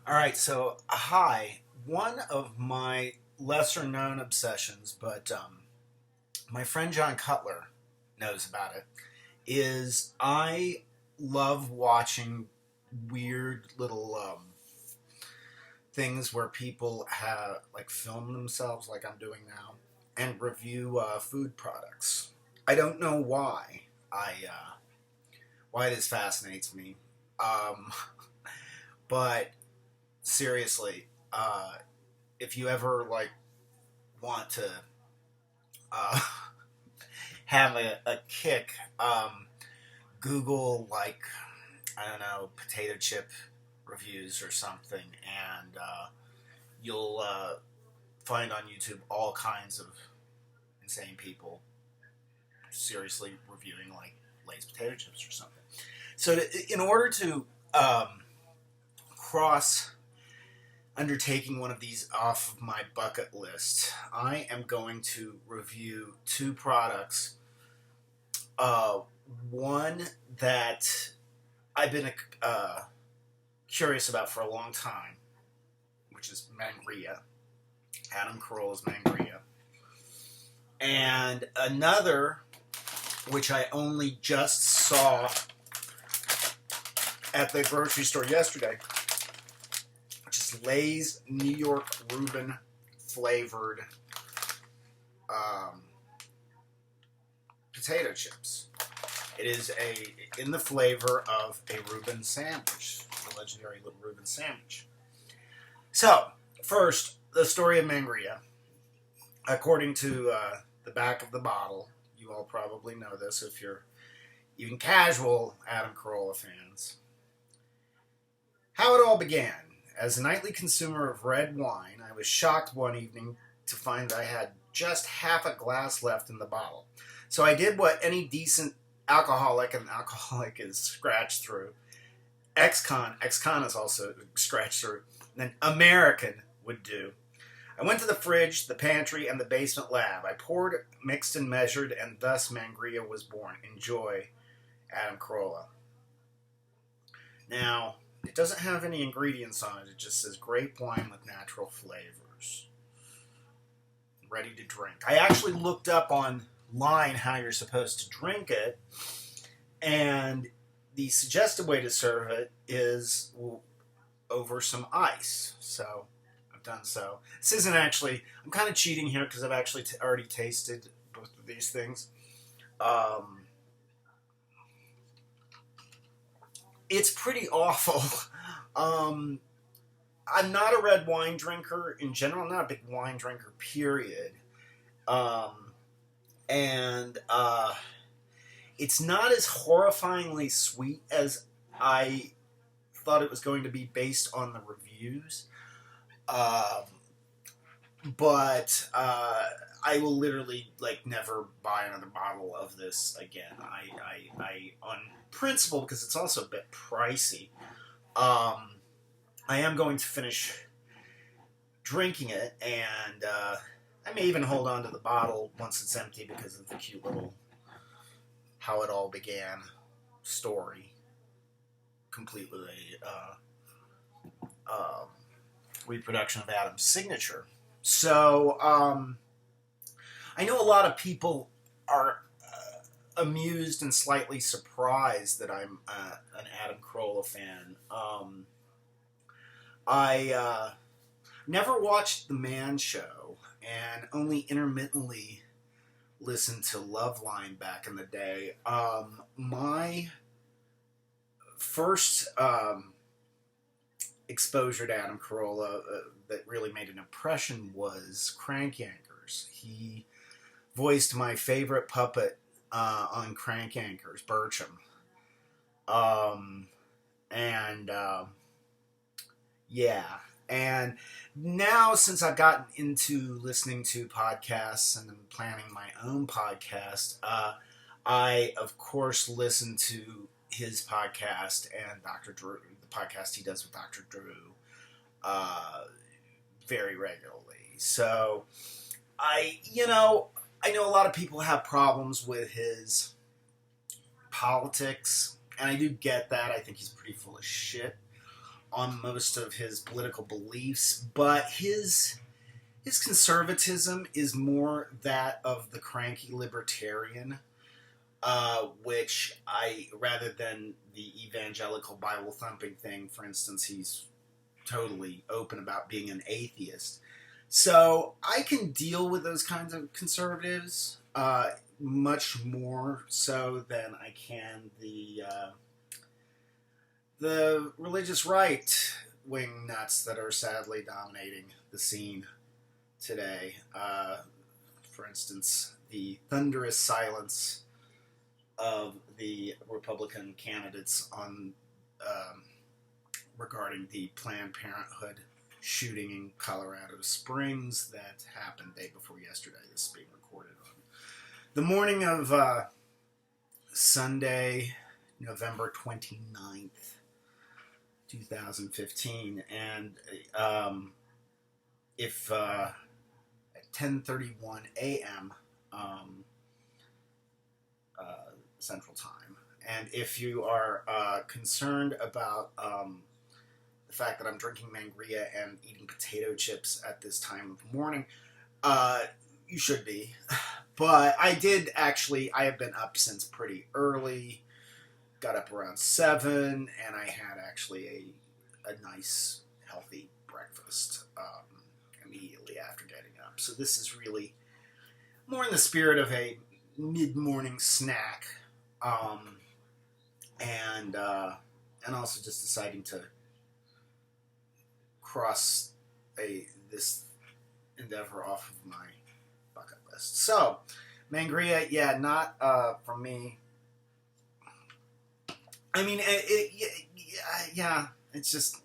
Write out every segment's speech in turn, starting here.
All right, so hi. One of my lesser known obsessions, but my friend John Cutler knows about it, is I love watching weird little things where people have like film themselves, like I'm doing now, and review food products. I don't know why this fascinates me, um, but seriously, if you ever like want to uh, have a kick, Google like I don't know potato chip reviews or something, and you'll find on YouTube all kinds of insane people seriously reviewing like Lay's potato chips or something. So, in order to cross undertaking one of these off of my bucket list, I am going to review two products. Uh, One that I've been curious about for a long time, which is Mangria, Adam Carolla's Mangria, and another which I only just saw at the grocery store yesterday, which is Lay's New York Reuben flavored um, potato chips. It is in the flavor of a Reuben sandwich, the legendary little Reuben sandwich. So, first, the story of Mangria. According to the back of the bottle, you all probably know this if you're even casual Adam Carolla fans. How it all began. As a nightly consumer of red wine, I was shocked one evening to find I had just half a glass left in the bottle. So I did what any decent alcoholic, and alcoholic is scratched through, ex-con is also scratched through, an American would do. I went to the fridge, the pantry, and the basement lab. I poured, mixed, and measured, and thus Mangria was born. Enjoy, Adam Carolla. Now, it doesn't have any ingredients on it. It just says grape wine with natural flavors. Ready to drink. I actually looked up online how you're supposed to drink it, and the suggested way to serve it is over some ice. So I've done so. This isn't actually, I'm kind of cheating here because I've actually already tasted both of these things. It's pretty awful. I'm not a red wine drinker in general. I'm not a big wine drinker, period. And it's not as horrifyingly sweet as I thought it was going to be based on the reviews. Um, but I will literally like never buy another bottle of this again. I on principle, because it's also a bit pricey. I am going to finish drinking it, and I may even hold on to the bottle once it's empty because of the cute little how it all began story, completely reproduction of Adam's signature. So I know a lot of people are amused and slightly surprised that I'm an Adam Carolla fan. I never watched The Man Show and only intermittently listened to Loveline back in the day. My first exposure to Adam Carolla that really made an impression was Crank Yankers. He voiced my favorite puppet on Crank Yankers, Bertram. Um, and yeah. And now, since I've gotten into listening to podcasts and I'm planning my own podcast, I, of course, listen to his podcast and Dr. Drew, the podcast he does with Dr. Drew, very regularly. So, I know a lot of people have problems with his politics, and I do get that. I think he's pretty full of shit. on most of his political beliefs, but his conservatism is more that of the cranky libertarian, which rather than the evangelical Bible thumping thing, for instance, he's totally open about being an atheist. So I can deal with those kinds of conservatives much more so than I can the religious right wing nuts that are sadly dominating the scene today. For instance, the thunderous silence of the Republican candidates on regarding the Planned Parenthood shooting in Colorado Springs that happened day before yesterday. This is being recorded on the morning of Sunday, November 29th, 2015. And if at 10:31 a.m. Central Time, and if you are concerned about the fact that I'm drinking Mangria and eating potato chips at this time of the morning, you should be. But I have been up since pretty early. Got up around 7, and I had actually a nice, healthy breakfast immediately after getting up. So this is really more in the spirit of a mid-morning snack, and also just deciding to cross this endeavor off of my bucket list. So, Mangria, yeah, not for me. I mean, yeah, it's just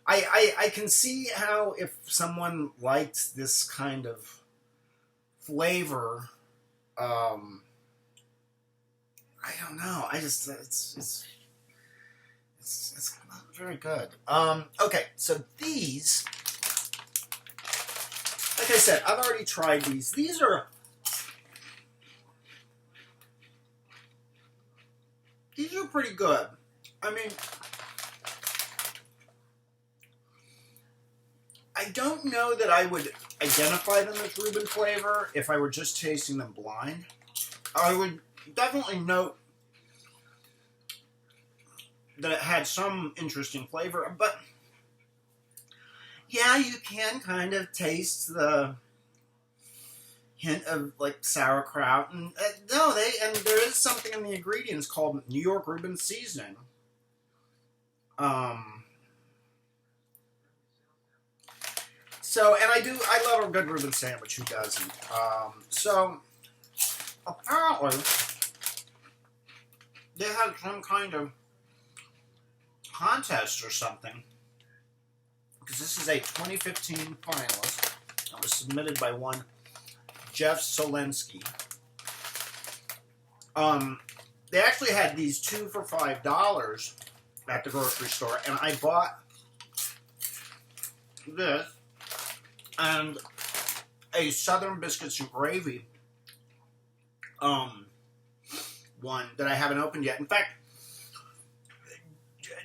I can see how if someone liked this kind of flavor, I don't know. I just it's not very good. Okay, so these, like I said, I've already tried these. These are pretty good. I mean, I don't know that I would identify them as Reuben flavor if I were just tasting them blind. I would definitely note that it had some interesting flavor, but yeah, you can kind of taste the hint of like sauerkraut, and there is something in the ingredients called New York Reuben seasoning. So, and I love a good Reuben sandwich. Who doesn't? So apparently they had some kind of contest or something, because this is a 2015 finalist that was submitted by one Jeff Solensky. They actually had these 2 for $5 at the grocery store, and I bought this and a Southern Biscuits and Gravy one that I haven't opened yet. In fact,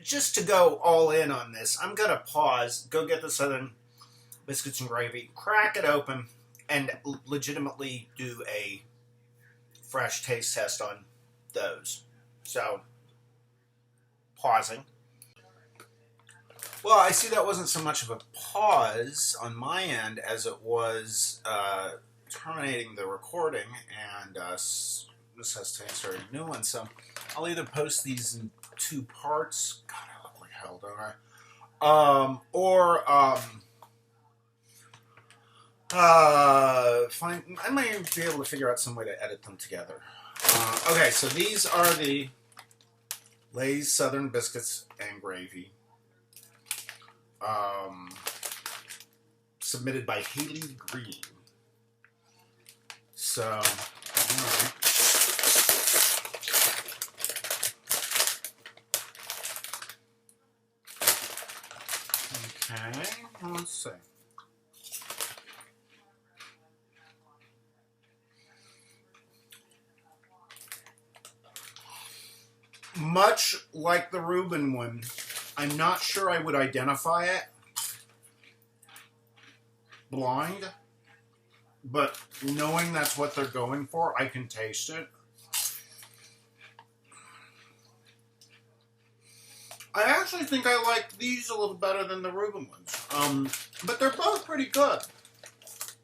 just to go all in on this, I'm going to pause, go get the Southern Biscuits and Gravy, crack it open, and legitimately do a fresh taste test on those. So, pausing. Well, I see that wasn't so much of a pause on my end as it was terminating the recording, and this has to start a new one. So I'll either post these in 2 parts. God, I look like hell, don't I? I might be able to figure out some way to edit them together. Okay, so these are the Lay's Southern Biscuits and Gravy. Submitted by Haley Green. So, right. Okay, let's see. Much like the Reuben one, I'm not sure I would identify it blind, but knowing that's what they're going for, I can taste it. I actually think I like these a little better than the Reuben ones. But they're both pretty good.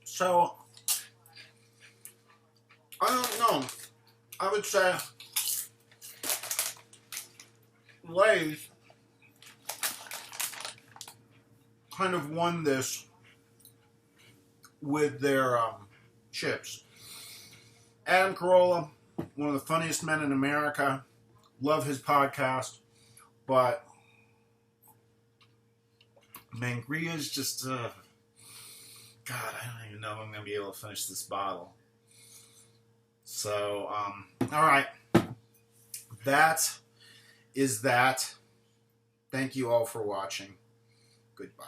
So, I don't know. I would say Lay's kind of won this with their chips. Adam Carolla, one of the funniest men in America. Love his podcast. But Mangria's just, God, I don't even know if I'm going to be able to finish this bottle. So, alright. That is that. Thank you all for watching. Goodbye.